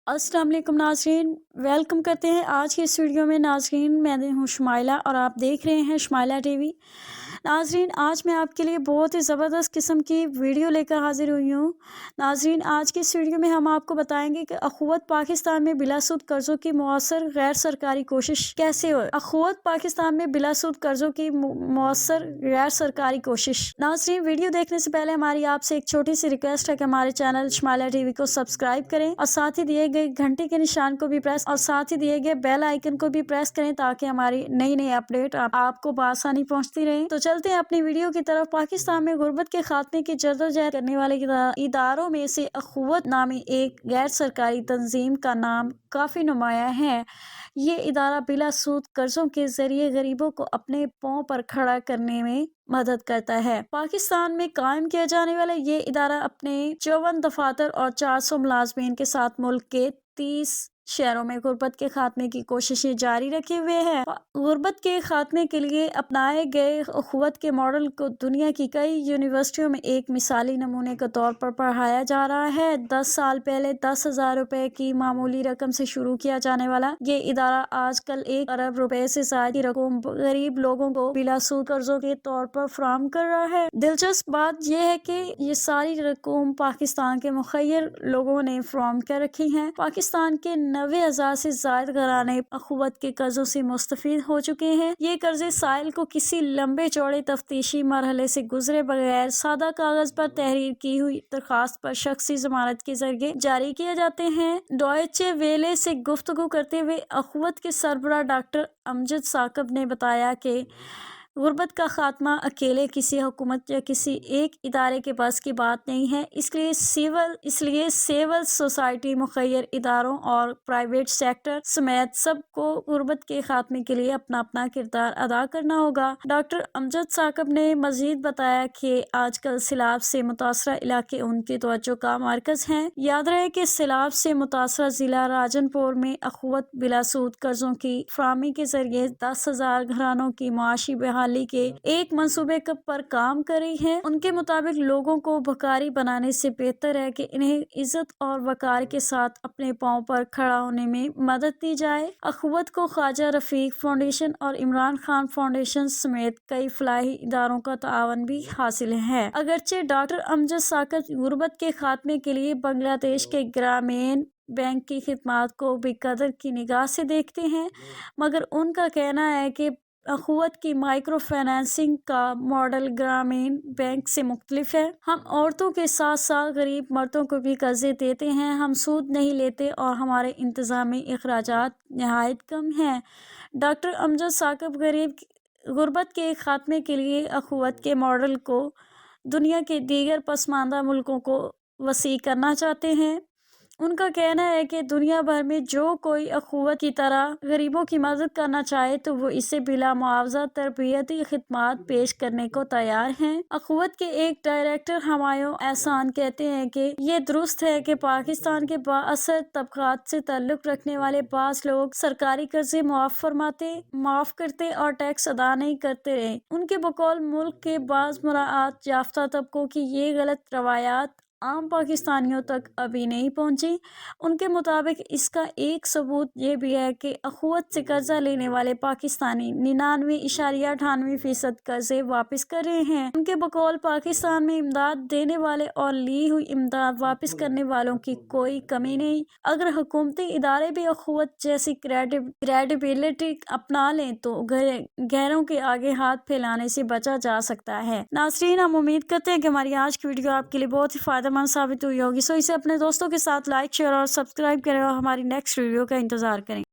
अस्सलाम वालेकुम नाज़रीन, वेलकम करते हैं आज की इस वीडियो में। नाज़रीन, मैं हूँ शुमाइला और आप देख रहे हैं शुमाइला टीवी। नाज़रीन, आज मैं आपके लिए बहुत ही ज़बरदस्त किस्म की वीडियो लेकर हाजिर हुई हूँ। नाज़रीन, आज की इस वीडियो में हम आपको बताएंगे कि अख़ुवत पाकिस्तान में बिलासूद कर्ज़ों की मौसर गैर सरकारी कोशिश कैसे हो। अख़ुवत पाकिस्तान में बिलासूद कर्ज़ों की मौसर गैर सरकारी कोशिश। नाज़रीन, वीडियो देखने से पहले हमारी आपसे एक छोटी सी रिक्वेस्ट है कि हमारे चैनल शुमाइला टीवी को सब्सक्राइब करें और साथ ही दिए गए घंटे के निशान को भी प्रेस और साथ ही दिए गए बेल आइकन को भी प्रेस करें ताकि हमारी नई नई अपडेट आपको बआसानी पहुंचती रहे। तो चलते हैं अपनी वीडियो की तरफ। पाकिस्तान में गुर्बत के खात्मे की जद्दोजहद करने वाले इदारों में से अख़ुवत नामी एक गैर सरकारी तंजीम का नाम काफ़ी नुमाया है। ये इदारा बिला सूद कर्जों के जरिए गरीबों को अपने पाँव पर खड़ा करने में मदद करता है। पाकिस्तान में कायम किया जाने वाला ये इदारा अपने 54 दफातर और 400 मुलाजमीन के साथ मुल्क के 30 शहरों में गुर्बत के खात्मे की कोशिशें जारी रखे हुए है। गुर्बत के खात्मे के लिए अपनाए गए अख़ुवत के मॉडल को दुनिया की कई यूनिवर्सिटियों में एक मिसाली नमूने के तौर पर पढ़ाया जा रहा है। 10 साल पहले 10,000 रुपए की मामूली रकम से शुरू किया जाने वाला ये इदारा आजकल 1 अरब रुपए से ज्यादा की रकम गरीब लोगों को बिलासूद कर्जों के तौर पर फराहम कर रहा है। दिलचस्प बात यह है कि ये सारी रकम पाकिस्तान के मुखय्यर लोगों ने फराहम कर रखी है। पाकिस्तान के 90,000 से ज्यादा घराने अख़ुवत के कर्जों से मुस्तफीद हो चुके हैं। ये कर्जे साइल को किसी लंबे चौड़े तफ्तीशी मरहले से गुजरे बगैर सादा कागज पर तहरीर की हुई दरखास्त पर शख्सी जमानत के जरिए जारी किए जाते हैं। डॉयचे वेले से गुफ्तगू करते हुए अख़ुवत के सरबराह डॉक्टर अमजद साकब ने बताया कि गुर्बत का खात्मा अकेले किसी हुकूमत या किसी एक इदारे के बस की बात नहीं है। इसलिए सिविल सोसाइटी, मुखय्यर इदारों और प्राइवेट सेक्टर समेत सबको गुर्बत के खात्मे के लिए अपना अपना किरदार अदा करना होगा। डॉक्टर अमजद साकब ने मजीद बताया कि आजकल सैलाब से मुतासरा इलाके उनकी तवज्जो का मरकज हैं। याद रहे कि सैलाब से मुतासरा जिला राजनपुर में अख़ुवत बिलासूद कर्जों की फराहमी के जरिए 10,000 घरानों की मुआशी बहाली के एक मंसूबे पर काम कर रही है। उनके मुताबिक लोगों को भकारी बनाने से बेहतर है कि इन्हें इज्जत और वकार के साथ अपने पाँव पर खड़ा होने में मदद दी जाए। अख़ुवत को ख्वाजा रफीक फाउंडेशन और इमरान खान फाउंडेशन समेत कई फलाही इदारों का तावन भी हासिल है। अगरचे डॉक्टर अमजद साकब गुर्बत के खात्मे के लिए बांग्लादेश के ग्रामीण बैंक की खिदमात को बेकदर की निगाह से देखते हैं, मगर उनका कहना है कि अख़ुवत की माइक्रो फाइनेंसिंग का मॉडल ग्रामीण बैंक से मुख्तलिफ है। हम औरतों के साथ साथ गरीब मर्दों को भी कर्जे देते हैं। हम सूद नहीं लेते और हमारे इंतज़ामी अखराजात नहायत कम हैं। डॉक्टर अमजद साकब गुर्बत के खात्मे के लिए अख़ुवत के मॉडल को दुनिया के दीगर पसमानदा मुल्कों को वसी करना चाहते हैं। उनका कहना है कि दुनिया भर में जो कोई अख़ुवत की तरह गरीबों की मदद करना चाहे तो वो इसे बिला मुआवजा तरबियती खिदमात पेश करने को तैयार हैं। अख़ुवत के एक डायरेक्टर हुमायूं एहसान कहते हैं कि ये दुरुस्त है कि पाकिस्तान के बाअसर तबकात से ताल्लुक़ रखने वाले बाज़ लोग सरकारी कर्जे माफ़ करते और टैक्स अदा नहीं करते रहे। उनके बकौल मुल्क के बाज़ मुराआत याफ्ता तबकों की ये गलत रवायात आम पाकिस्तानियों तक अभी नहीं पहुंची। उनके मुताबिक इसका एक सबूत ये भी है कि अख़ुवत से कर्जा लेने वाले पाकिस्तानी 99.98% कर्जे वापस कर रहे हैं। उनके बकौल पाकिस्तान में इमदाद देने वाले और ली हुई इमदाद वापस करने वालों की कोई कमी नहीं। अगर हुकूमती इदारे भी अख़ुवत जैसी क्रेडिबिलिटी अपना लें तो गैरों के आगे हाथ फैलाने से बचा जा सकता है। नाज़रीन, हम उम्मीद करते हैं कि हमारी आज की वीडियो आपके लिए बहुत ही फायदेमंद साबित हुई होगी। इसे अपने दोस्तों के साथ लाइक, शेयर और सब्सक्राइब करें और हमारी नेक्स्ट वीडियो का इंतजार करें।